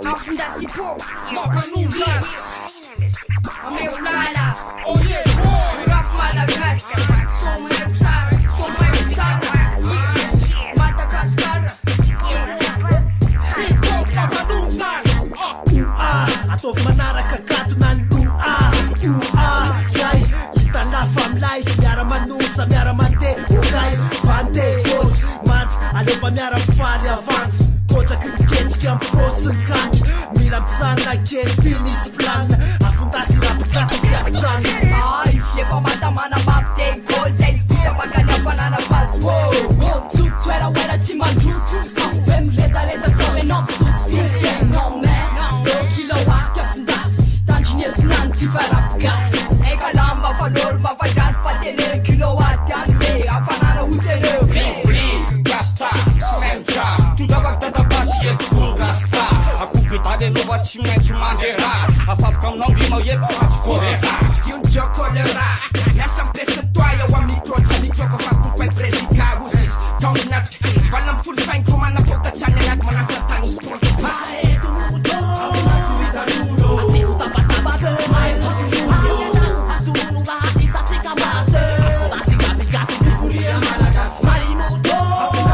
Often that's the poor. Ameulala. Oh yeah, boy. Rap Madagascar. Somay Upsara. Somay Upsara. Madagascar. Hip hop Papanumzas. Atov manaraka katunan Zay Itana famlay Miara manunza, miara mante Okay, pante, kos, mans Alepa miara faly avance Koja kiketrika ampiposiny kanky Mila mitsanga kely misy planina Afondasy rapikasa tsy atsanga Ay, efa matamana mapite Goza izy vita makany afanana pazy Toera oera tsy mandroso Be miredareda sa menao mpisososo Non man, kilowatt afondasy Tandrinesinany ty fa rapigasy Eka lamba fanolo mafadrasy fa teneo kilowatt any me afanana ho teneo Rasta, Sentra Tondavaka dadabasy eto Rasta Akopy daly alova tsy maintsy mandera Afafaka aminao rima eto fatsy kolera Io un gioco l'ora Nessa impresa toia o a micro C'è micro che fa tu fai presi cagusis Dominat Valla un full fang come una poca c'hanno nat Ma la satani stronto Mae tu mudo Asiku taba-taba Mae fucking mudo Asunu lahat isa chika mase Dasi kapikasi Bifuria malagas Mae mudo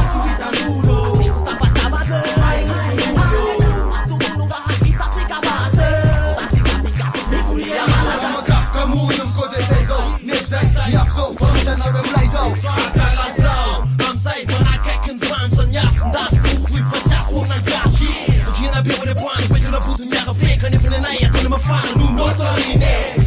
Asiku taba-taba Mae fucking mudo Asunu lahat isa chika mase Dasi kapikasi Bifuria malagas Magafka mu yung koze sezo Nipsay, yapso, fonda na remlaizo Akalasao Amsay manakakin fansa Nyaf das Ufui fasya Unang gashi Pagkina biwale buwan Pwede na puto niya ka fake Kanifin na naya Ito na mafana Nunoto rin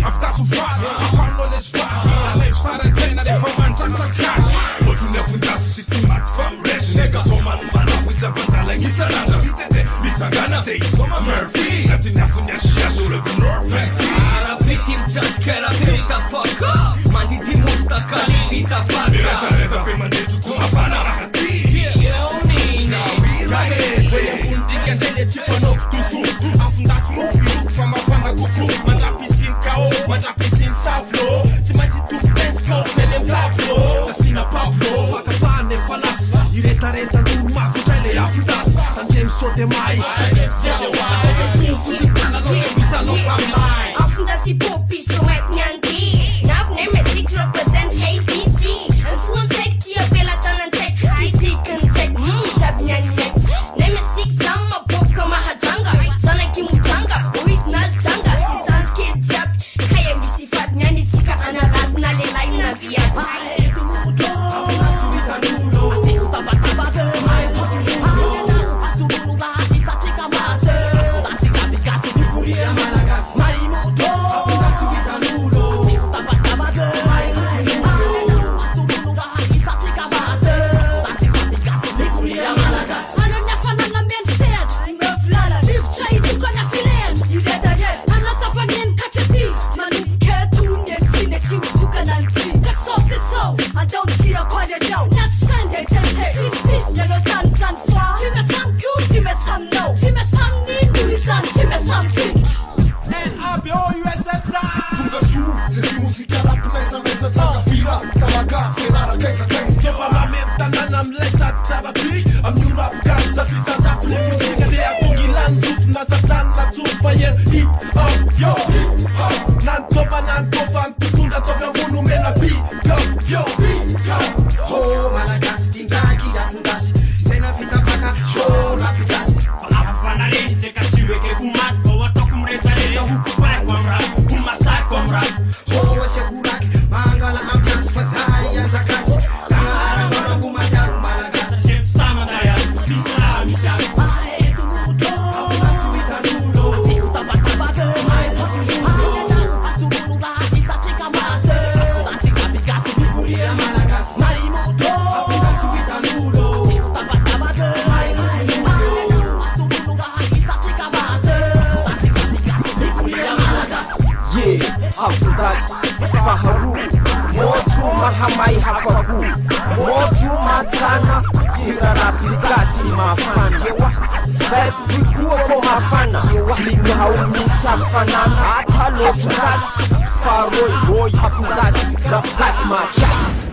After so far, I found all this far I live Sarantena, they from Manchester cash But you never does city mat from Resh Nigga, so man, with a bandala Gisaranga, vitete, Mitsagana They from a Murphy Nothing never Nashia, should have been North Fancy Arabi team judge, kera vita fuck up Mandi di mustakali, vita Mira pata careta, pe mandeju kuma fana Rahati Yeonine Rahete Undi kendele chipa nok tutu Afundas ruk, biruk, fama fana kuku Manjapisin kao, manjapisin savlo Timaji tu pensko, felem Pablo Sasina Pablo Makapane falas Ireta-reta nuru mafutrele afundas Tandem sote mai Fujitana no debita no famlai Often that's the poor piece of white nyanti Nav name it 6 represent ABC And phone take to your bella and check DC can take Jab nyanyak Name it 6 sama poka mahajanga Sana kimutanga Original janga Si sans kid jab Kaya misifat nyani sika analas na lelay na via Mae tu mudo Asiku taba-taba Mae fucking mudo Asunu lahat isa chika mase Dasi kapikasi Bifuria malagas Mae mudo Asiku taba-taba Mae fucking mudo Asunu lahat isa chika mase Dasi kapikasi Bifuria malagas Ano na fanana mensen Mraflala Lifcha ituka na firen Yudedadet Ana sa fanyen kachati Manuk ketunyen fineti utuka nanti Kaso I don't care quoi de no Not san Hey Sis Yano tan san fa Tu me sam Q Tu me sam no Tu me sam ni Nui san Tu me sam tik N-A-B-O-U-S-S-A Tunga su, senti musica rap mesa Tanga pira, talaga, ferara, kaisa Sopa mamenta nanam lesat sarapi Am new rap kasa bisa jatu musika de atungilan zuf nasatan na tufayen hip hop yo hip hop nan topa nan tofan tutunda tofya munu mena beat yo beat Oh malagas tindaki afundas Sena fita baka show rapidas Fanafanare, se kachiwe ke kumat Kowa tokum retarere, hukupai kwa mrap Kumasai kwa mrap Oh wasekuraki Mangala ambiance fazai anzakas Kala arangona kumataru malagas Chef sama dayas, bisa misas Mae tu mudo Asiku taba-taba Mae fucking mudo Asunu lahat isa chika mase Dasi kapikasi Bifuria malagas Mae mudo Asiku taba-taba Mae fucking mudo Asunu lahat isa chika mase Dasi kapikasi Bifuria malagas Afundas faharu Moju mahamai hafaku Moju matsana Hiraraplikasi mafana Vekikuwa ko mafana Lingau misa fanana Atalo fukas Faroi boy afundas Rapas makias